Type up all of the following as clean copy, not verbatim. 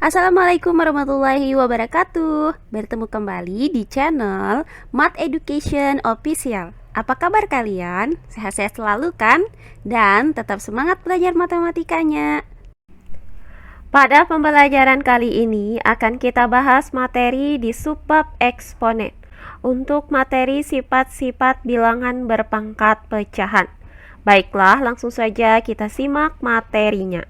Assalamualaikum warahmatullahi wabarakatuh. Bertemu kembali di channel Math Education Official. Apa kabar kalian? Sehat-sehat selalu kan? Dan tetap semangat belajar matematikanya. Pada pembelajaran kali ini akan kita bahas materi di subbab eksponen untuk materi sifat-sifat bilangan berpangkat pecahan. Baiklah, langsung saja kita simak materinya.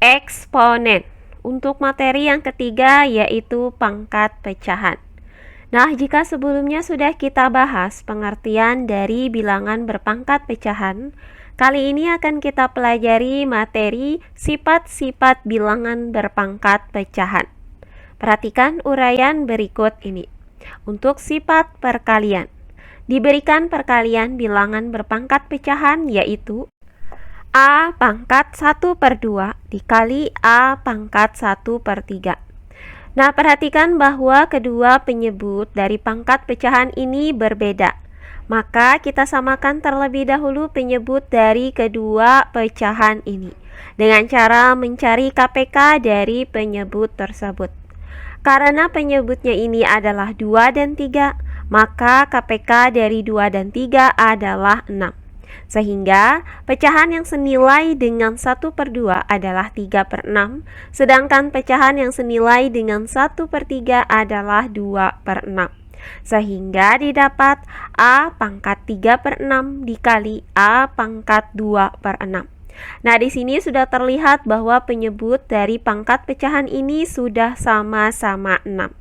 Eksponen. Untuk materi yang ketiga yaitu pangkat pecahan. Nah, jika sebelumnya sudah kita bahas pengertian dari bilangan berpangkat pecahan, kali ini akan kita pelajari materi sifat-sifat bilangan berpangkat pecahan. Perhatikan uraian berikut ini. Untuk sifat perkalian, diberikan perkalian bilangan berpangkat pecahan yaitu A pangkat 1/2 dikali A pangkat 1/3. Nah, perhatikan bahwa kedua penyebut dari pangkat pecahan ini berbeda. Maka kita samakan terlebih dahulu penyebut dari kedua pecahan ini dengan cara mencari KPK dari penyebut tersebut. Karena penyebutnya ini adalah 2 dan 3, maka KPK dari 2 dan 3 adalah 6. Sehingga pecahan yang senilai dengan 1/2 adalah 3/6, sedangkan pecahan yang senilai dengan 1/3 adalah 2/6. Sehingga didapat A pangkat 3/6 dikali A pangkat 2/6. Nah, di sini sudah terlihat bahwa penyebut dari pangkat pecahan ini sudah sama-sama 6.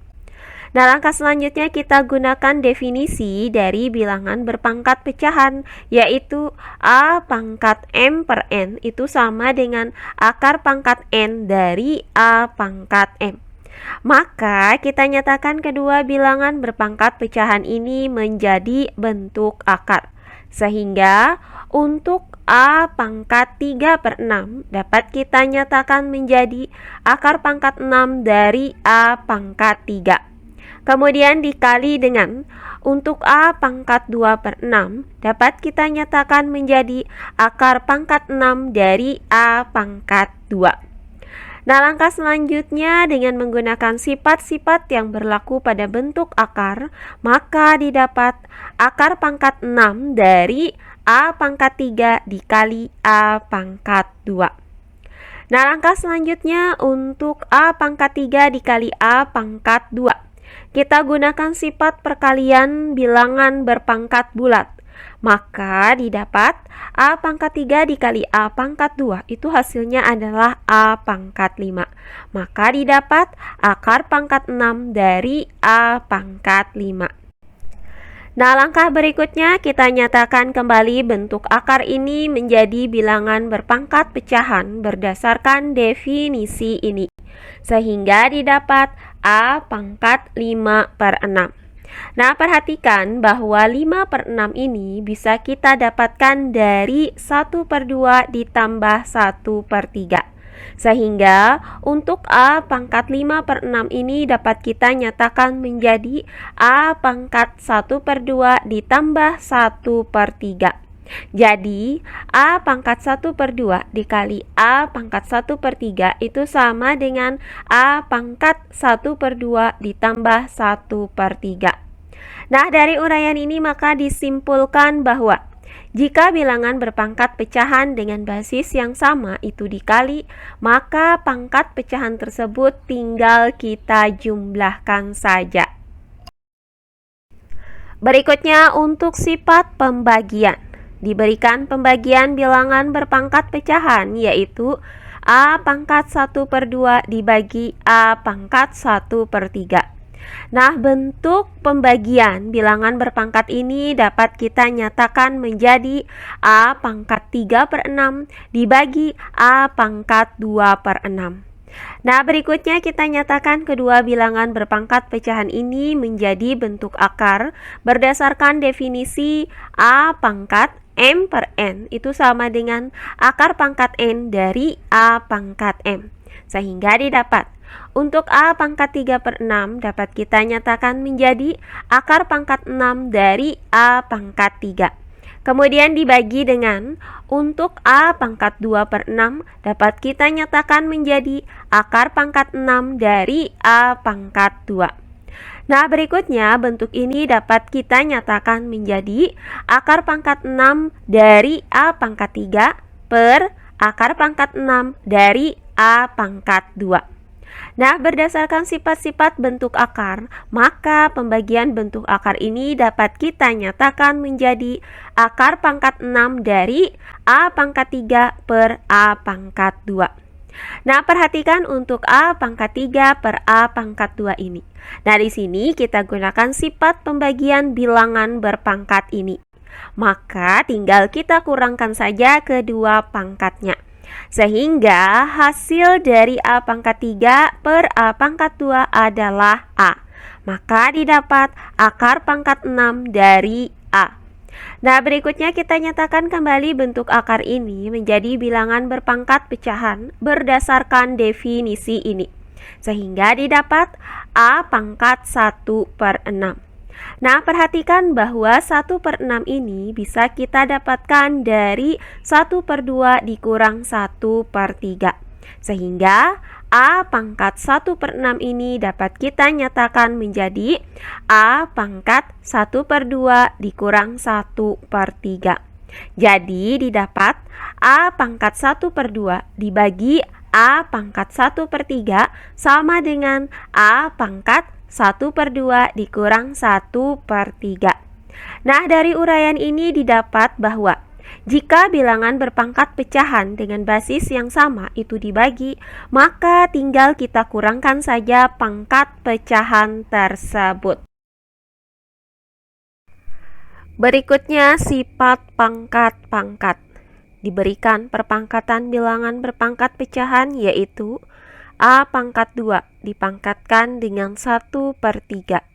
Nah, langkah selanjutnya kita gunakan definisi dari bilangan berpangkat pecahan, yaitu A pangkat M per N itu sama dengan akar pangkat N dari A pangkat M. Maka kita nyatakan kedua bilangan berpangkat pecahan ini menjadi bentuk akar. Sehingga untuk A pangkat 3/6 dapat kita nyatakan menjadi akar pangkat 6 dari A pangkat 3. Kemudian dikali dengan untuk A pangkat 2/6 dapat kita nyatakan menjadi akar pangkat 6 dari A pangkat 2. Nah, langkah selanjutnya dengan menggunakan sifat-sifat yang berlaku pada bentuk akar, maka didapat akar pangkat 6 dari A pangkat 3 dikali A pangkat 2. Nah, langkah selanjutnya untuk A pangkat 3 dikali A pangkat 2. Kita gunakan sifat perkalian bilangan berpangkat bulat. Maka didapat A pangkat 3 dikali A pangkat 2 itu hasilnya adalah A pangkat 5. Maka didapat akar pangkat 6 dari A pangkat 5. Nah, langkah berikutnya kita nyatakan kembali bentuk akar ini menjadi bilangan berpangkat pecahan berdasarkan definisi ini. Sehingga didapat A pangkat 5/6. Nah, perhatikan bahwa 5/6 ini bisa kita dapatkan dari 1/2 ditambah 1/3. Sehingga untuk A pangkat 5/6 ini dapat kita nyatakan menjadi A pangkat 1/2 ditambah 1/3. Jadi A pangkat 1/2 dikali A pangkat 1/3 itu sama dengan A pangkat 1/2 ditambah 1/3. Nah, dari uraian ini maka disimpulkan bahwa jika bilangan berpangkat pecahan dengan basis yang sama itu dikali, maka pangkat pecahan tersebut tinggal kita jumlahkan saja. Berikutnya untuk sifat pembagian. Diberikan pembagian bilangan berpangkat pecahan yaitu A pangkat 1/2 dibagi A pangkat 1/3. Nah, bentuk pembagian bilangan berpangkat ini dapat kita nyatakan menjadi A pangkat 3/6 dibagi A pangkat 2/6. Nah, berikutnya kita nyatakan kedua bilangan berpangkat pecahan ini menjadi bentuk akar berdasarkan definisi A pangkat M per N itu sama dengan akar pangkat N dari A pangkat M. Sehingga didapat untuk A pangkat 3 per 6 dapat kita nyatakan menjadi akar pangkat 6 dari A pangkat 3. Kemudian dibagi dengan untuk A pangkat 2 per 6 dapat kita nyatakan menjadi akar pangkat 6 dari A pangkat 2. Nah, berikutnya bentuk ini dapat kita nyatakan menjadi akar pangkat 6 dari A pangkat 3 per akar pangkat 6 dari A pangkat 2. Nah, berdasarkan sifat-sifat bentuk akar, maka pembagian bentuk akar ini dapat kita nyatakan menjadi akar pangkat 6 dari A pangkat 3 per A pangkat 2. Nah, perhatikan untuk A pangkat 3 per A pangkat 2 ini. Nah, di sini kita gunakan sifat pembagian bilangan berpangkat ini. Maka tinggal kita kurangkan saja kedua pangkatnya. Sehingga hasil dari A pangkat 3 per A pangkat 2 adalah A. Maka didapat akar pangkat 6 dari A. Nah, berikutnya kita nyatakan kembali bentuk akar ini menjadi bilangan berpangkat pecahan berdasarkan definisi ini. Sehingga didapat A pangkat 1 per 6. Nah, perhatikan bahwa 1 per 6 ini bisa kita dapatkan dari 1 per 2 dikurang 1 per 3. Sehingga A pangkat 1 per 6 ini dapat kita nyatakan menjadi A pangkat 1 per 2 dikurang 1 per 3. Jadi didapat A pangkat 1 per 2 dibagi A pangkat 1 per 3 sama dengan A pangkat 1 per 2 dikurang 1 per 3. Nah, dari uraian ini didapat bahwa jika bilangan berpangkat pecahan dengan basis yang sama itu dibagi, maka tinggal kita kurangkan saja pangkat pecahan tersebut. Berikutnya sifat pangkat-pangkat. Diberikan perpangkatan bilangan berpangkat pecahan yaitu A pangkat 2 dipangkatkan dengan 1 per 3.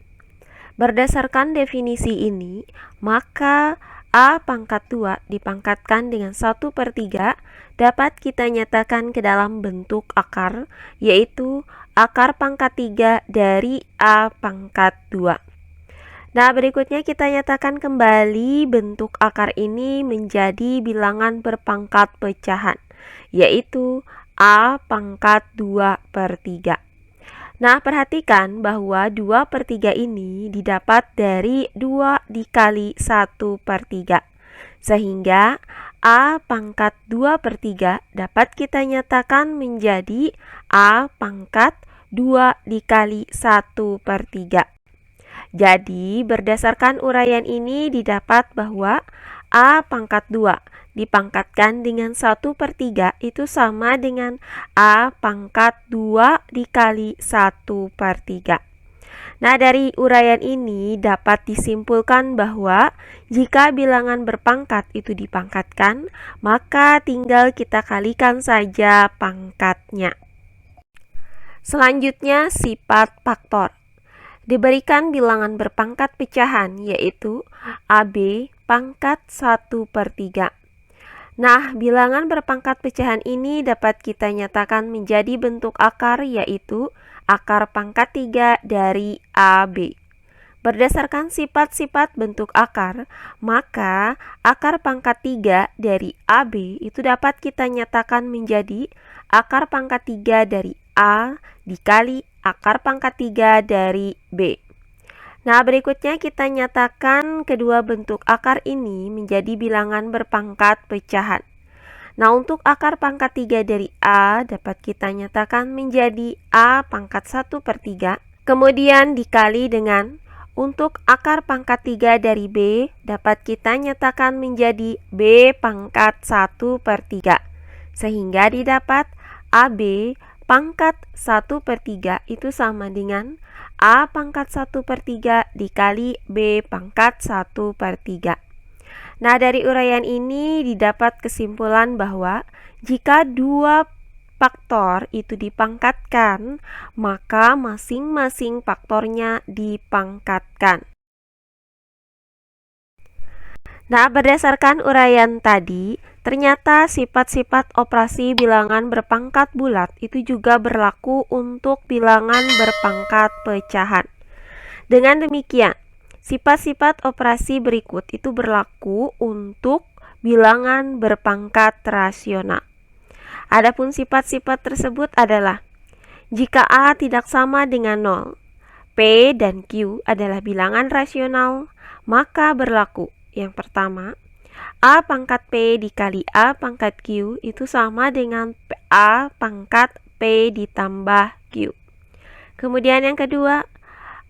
Berdasarkan definisi ini, maka A pangkat 2 dipangkatkan dengan 1 per 3 dapat kita nyatakan ke dalam bentuk akar, yaitu akar pangkat 3 dari A pangkat 2. Nah, berikutnya kita nyatakan kembali bentuk akar ini menjadi bilangan berpangkat pecahan, yaitu A pangkat 2 per 3. Nah, perhatikan bahwa 2 per 3 ini didapat dari 2 dikali 1 per 3. Sehingga A pangkat 2 per 3 dapat kita nyatakan menjadi A pangkat 2 dikali 1 per 3. Jadi, berdasarkan uraian ini didapat bahwa A pangkat 2 dipangkatkan dengan 1 per 3 itu sama dengan A pangkat 2 dikali 1 per 3. Nah, dari uraian ini dapat disimpulkan bahwa jika bilangan berpangkat itu dipangkatkan, maka tinggal kita kalikan saja pangkatnya. Selanjutnya, sifat faktor. Diberikan bilangan berpangkat pecahan yaitu AB pangkat 1 per 3. Nah, bilangan berpangkat pecahan ini dapat kita nyatakan menjadi bentuk akar yaitu akar pangkat 3 dari AB. Berdasarkan sifat-sifat bentuk akar, maka akar pangkat 3 dari AB itu dapat kita nyatakan menjadi akar pangkat 3 dari A dikali akar pangkat 3 dari B. Nah, berikutnya kita nyatakan kedua bentuk akar ini menjadi bilangan berpangkat pecahan. Nah, untuk akar pangkat 3 dari A dapat kita nyatakan menjadi A pangkat 1 per 3. Kemudian dikali dengan untuk akar pangkat 3 dari B dapat kita nyatakan menjadi B pangkat 1 per 3. Sehingga didapat AB pangkat 1 per 3 itu sama dengan A pangkat 1 per 3 dikali B pangkat 1 per 3. Nah, dari uraian ini didapat kesimpulan bahwa jika dua faktor itu dipangkatkan, maka masing-masing faktornya dipangkatkan. Nah, berdasarkan uraian tadi, ternyata sifat-sifat operasi bilangan berpangkat bulat itu juga berlaku untuk bilangan berpangkat pecahan. Dengan demikian, sifat-sifat operasi berikut itu berlaku untuk bilangan berpangkat rasional. Adapun sifat-sifat tersebut adalah jika A tidak sama dengan 0, P dan Q adalah bilangan rasional, maka berlaku yang pertama, A pangkat P dikali A pangkat Q itu sama dengan A pangkat P ditambah Q. Kemudian yang kedua,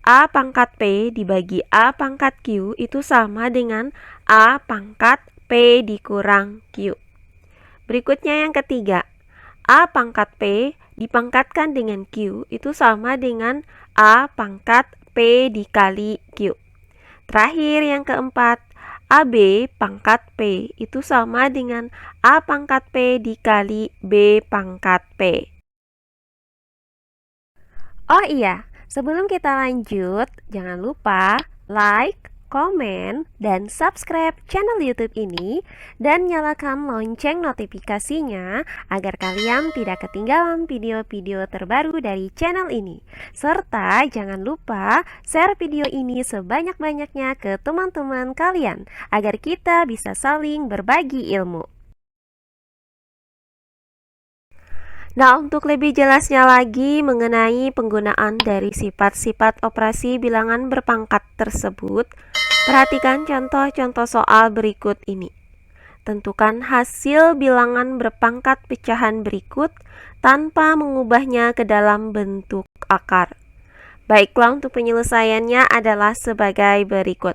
A pangkat P dibagi A pangkat Q itu sama dengan A pangkat P dikurang Q. Berikutnya yang ketiga, A pangkat P dipangkatkan dengan Q itu sama dengan A pangkat P dikali Q. Terakhir yang keempat, AB pangkat P itu sama dengan A pangkat P dikali B pangkat P. Oh iya, sebelum kita lanjut, jangan lupa like, komen, dan subscribe channel YouTube ini dan nyalakan lonceng notifikasinya agar kalian tidak ketinggalan video-video terbaru dari channel ini. Serta jangan lupa share video ini sebanyak-banyaknya ke teman-teman kalian agar kita bisa saling berbagi ilmu. Nah, untuk lebih jelasnya lagi mengenai penggunaan dari sifat-sifat operasi bilangan berpangkat tersebut, perhatikan contoh-contoh soal berikut ini. Tentukan hasil bilangan berpangkat pecahan berikut tanpa mengubahnya ke dalam bentuk akar. Baiklah, untuk penyelesaiannya adalah sebagai berikut.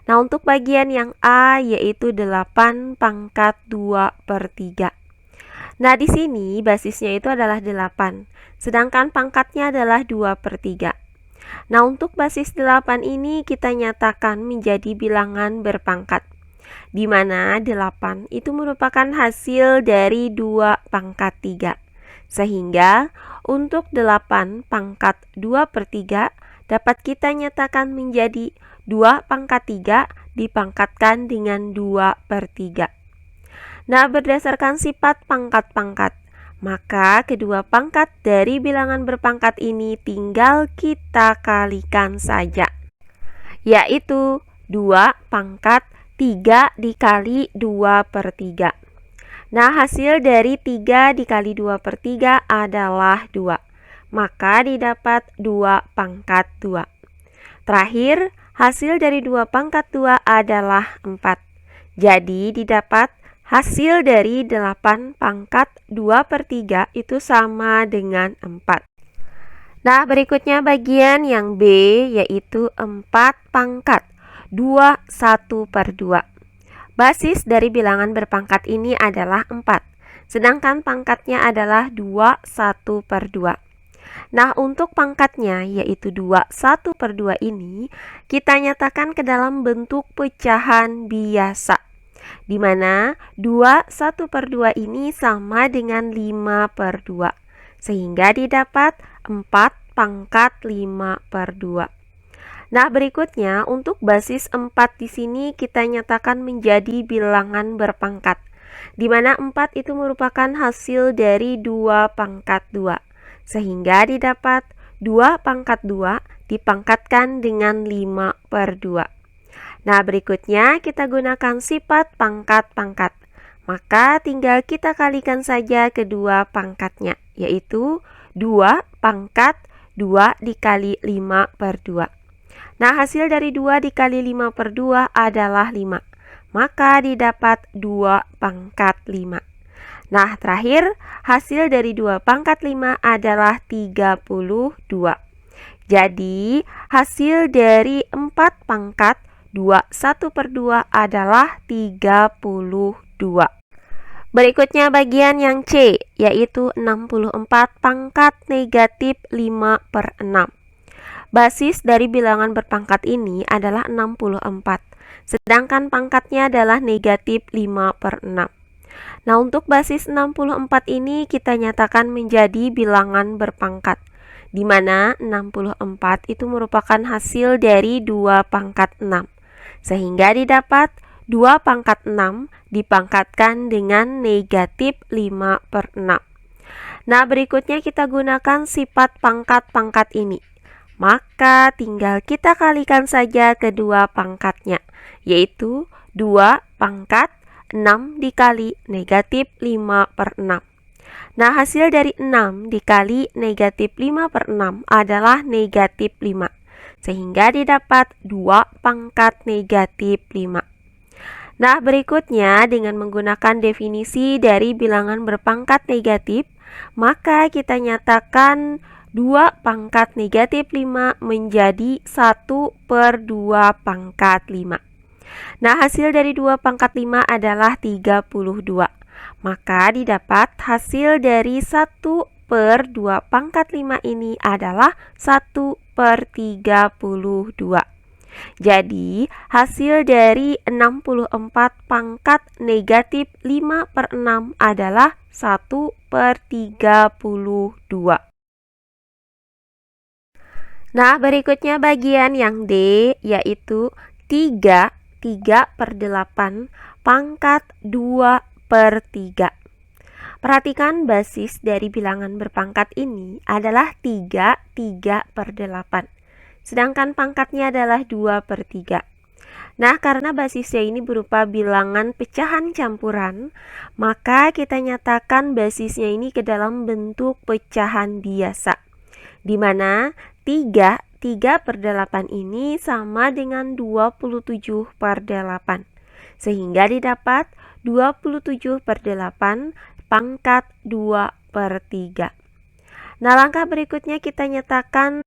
Nah, untuk bagian yang A yaitu 8 pangkat 2/3. Nah, di sini basisnya itu adalah 8, sedangkan pangkatnya adalah 2/3. Nah, untuk basis 8 ini kita nyatakan menjadi bilangan berpangkat, di mana 8 itu merupakan hasil dari 2 pangkat 3. Sehingga untuk 8 pangkat 2/3 dapat kita nyatakan menjadi 2 pangkat 3 dipangkatkan dengan 2/3. Nah, berdasarkan sifat pangkat-pangkat, maka kedua pangkat dari bilangan berpangkat ini tinggal kita kalikan saja, yaitu 2 pangkat 3 dikali 2/3. Nah, hasil dari 3 dikali 2/3 adalah 2, maka didapat 2 pangkat 2. Terakhir, hasil dari 2 pangkat 2 adalah 4, jadi didapat hasil dari 8 pangkat 2/3 itu sama dengan 4. Nah, berikutnya bagian yang B yaitu 4 pangkat 2 1/2. Basis dari bilangan berpangkat ini adalah 4, sedangkan pangkatnya adalah 2 1/2. Nah, untuk pangkatnya yaitu 2 1/2 ini kita nyatakan ke dalam bentuk pecahan biasa, di mana 2 1/2 ini sama dengan 5/2, sehingga didapat 4 pangkat 5/2. Nah, berikutnya untuk basis 4 di sini kita nyatakan menjadi bilangan berpangkat, di mana 4 itu merupakan hasil dari 2 pangkat 2, sehingga didapat 2 pangkat 2 dipangkatkan dengan 5/2. Nah, berikutnya kita gunakan sifat pangkat-pangkat. Maka tinggal kita kalikan saja kedua pangkatnya, yaitu 2 pangkat 2 dikali 5/2. Nah, hasil dari 2 dikali 5/2 adalah 5, maka didapat 2 pangkat 5. Nah, terakhir hasil dari 2 pangkat 5 adalah 32. Jadi, hasil dari 4 pangkat 2 1/2 adalah 32. Berikutnya bagian yang C, yaitu 64 pangkat negatif 5/6. Basis dari bilangan berpangkat ini adalah 64, sedangkan pangkatnya adalah negatif 5/6. Nah, untuk basis 64 ini kita nyatakan menjadi bilangan berpangkat, di mana 64 itu merupakan hasil dari 2 pangkat 6. Sehingga didapat 2 pangkat 6 dipangkatkan dengan negatif 5/6. Nah, berikutnya kita gunakan sifat pangkat-pangkat ini. Maka tinggal kita kalikan saja kedua pangkatnya, yaitu 2 pangkat 6 dikali negatif 5/6. Nah, hasil dari 6 dikali negatif 5/6 adalah negatif 5. Sehingga didapat 2 pangkat negatif 5. Nah, berikutnya dengan menggunakan definisi dari bilangan berpangkat negatif, maka kita nyatakan 2 pangkat negatif 5 menjadi 1/2 pangkat 5. Nah, hasil dari 2 pangkat 5 adalah 32. Maka didapat hasil dari 1/2 pangkat 5 ini adalah 1/32. Jadi, hasil dari 64 pangkat negatif 5/6 adalah 1/32. Nah, berikutnya bagian yang D, yaitu 3/8 pangkat 2/3. Perhatikan basis dari bilangan berpangkat ini adalah 3/8. Sedangkan pangkatnya adalah 2/3. Nah, karena basisnya ini berupa bilangan pecahan campuran, maka kita nyatakan basisnya ini ke dalam bentuk pecahan biasa, di mana 3/8 ini sama dengan 27/8. Sehingga didapat 27/8 pangkat 2/3. Nah, langkah berikutnya kita nyatakan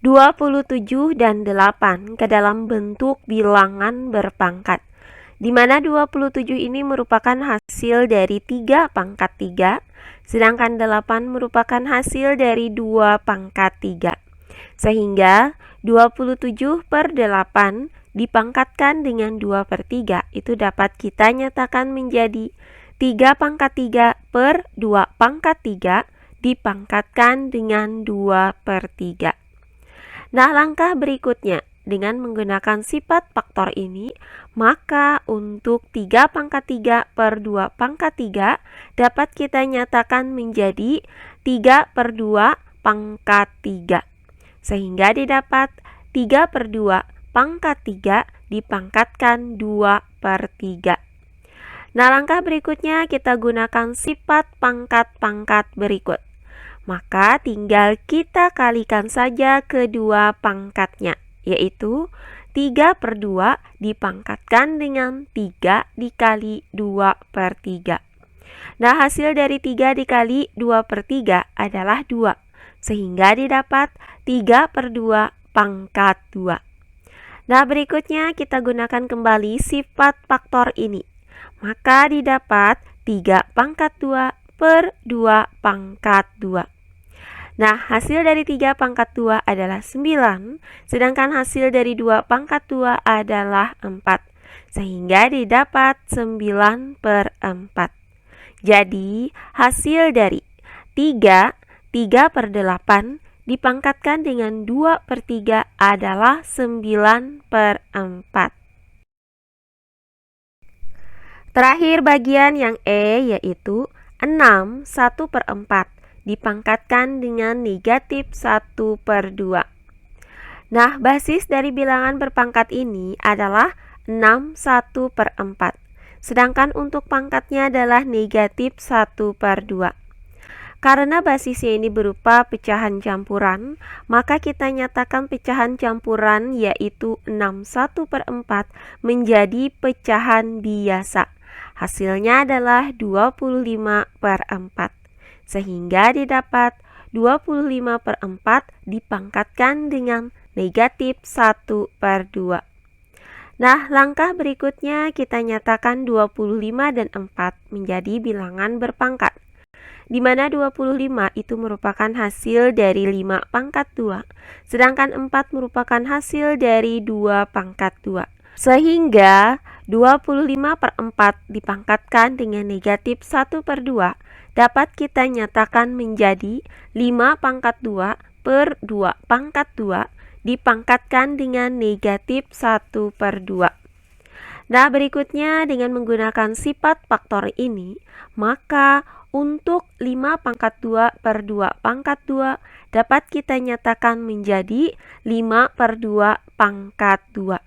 27 dan 8 ke dalam bentuk bilangan berpangkat, di mana 27 ini merupakan hasil dari 3 pangkat 3, sedangkan 8 merupakan hasil dari 2 pangkat 3. Sehingga 27/8 dipangkatkan dengan 2/3 itu dapat kita nyatakan menjadi 3 pangkat 3 per 2 pangkat 3 dipangkatkan dengan 2/3. Nah, langkah berikutnya dengan menggunakan sifat faktor ini, maka untuk 3 pangkat 3 per 2 pangkat 3 dapat kita nyatakan menjadi 3/2 pangkat 3. Sehingga didapat 3/2 pangkat 3 dipangkatkan 2/3. Nah, langkah berikutnya kita gunakan sifat pangkat-pangkat berikut. Maka tinggal kita kalikan saja kedua pangkatnya, yaitu 3/2 dipangkatkan dengan 3 dikali 2/3. Nah, hasil dari 3 dikali 2/3 adalah 2, sehingga didapat 3/2 pangkat 2. Nah, berikutnya kita gunakan kembali sifat faktor ini. Maka didapat 3 pangkat 2 per 2 pangkat 2. Nah, hasil dari 3 pangkat 2 adalah 9, sedangkan hasil dari 2 pangkat 2 adalah 4, sehingga didapat 9/4. Jadi, hasil dari 3/8 dipangkatkan dengan 2/3 adalah 9/4. Terakhir bagian yang E, yaitu 6 1/4 dipangkatkan dengan negatif 1/2. Nah, basis dari bilangan berpangkat ini adalah 6 1/4. Sedangkan untuk pangkatnya adalah negatif 1/2. Karena basisnya ini berupa pecahan campuran, maka kita nyatakan pecahan campuran yaitu 6 1/4 menjadi pecahan biasa. Hasilnya adalah 25/4. Sehingga didapat 25/4 dipangkatkan dengan negatif 1/2. Nah, langkah berikutnya kita nyatakan 25 dan 4 menjadi bilangan berpangkat, di mana 25 itu merupakan hasil dari 5 pangkat 2, sedangkan 4 merupakan hasil dari 2 pangkat 2. Sehingga 25/4 dipangkatkan dengan negatif 1/2 dapat kita nyatakan menjadi 5/2 per 2/2 dipangkatkan dengan negatif 1/2. Nah, berikutnya dengan menggunakan sifat faktor ini, maka untuk 5/2 per 2/2 dapat kita nyatakan menjadi 5/2/2.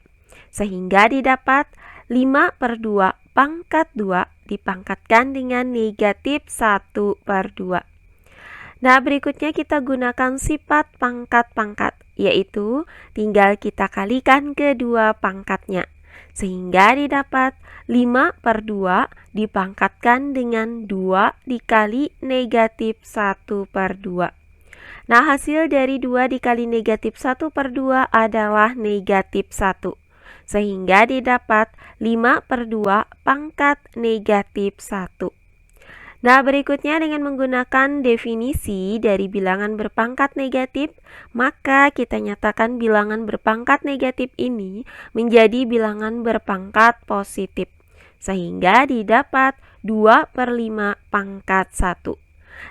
Sehingga didapat 5/2/2 dipangkatkan dengan negatif 1/2. Nah, berikutnya kita gunakan sifat pangkat-pangkat, yaitu tinggal kita kalikan kedua pangkatnya. Sehingga didapat 5/2 dipangkatkan dengan 2 dikali negatif 1/2. Nah, hasil dari 2 dikali negatif 1/2 adalah negatif 1. Sehingga didapat 5/2 pangkat negatif 1. Nah, berikutnya dengan menggunakan definisi dari bilangan berpangkat negatif, maka kita nyatakan bilangan berpangkat negatif ini menjadi bilangan berpangkat positif. Sehingga didapat 2/5 pangkat 1.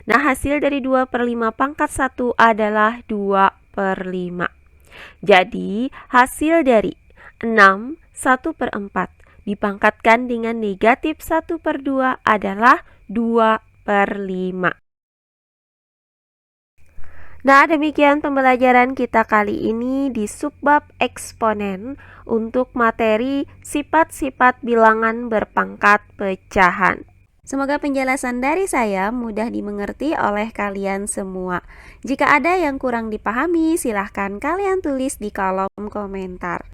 Nah, hasil dari 2/5 pangkat 1 adalah 2/5. Jadi, hasil dari 6 1/4 dipangkatkan dengan negatif 1/2 adalah 2/5. Nah, demikian pembelajaran kita kali ini di subbab eksponen untuk materi sifat-sifat bilangan berpangkat pecahan. Semoga penjelasan dari saya mudah dimengerti oleh kalian semua. Jika ada yang kurang dipahami, silahkan kalian tulis di kolom komentar.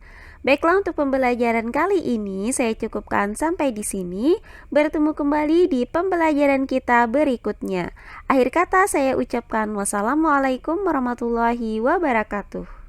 Baiklah, untuk pembelajaran kali ini saya cukupkan sampai di sini. Bertemu kembali di pembelajaran kita berikutnya. Akhir kata saya ucapkan wassalamualaikum warahmatullahi wabarakatuh.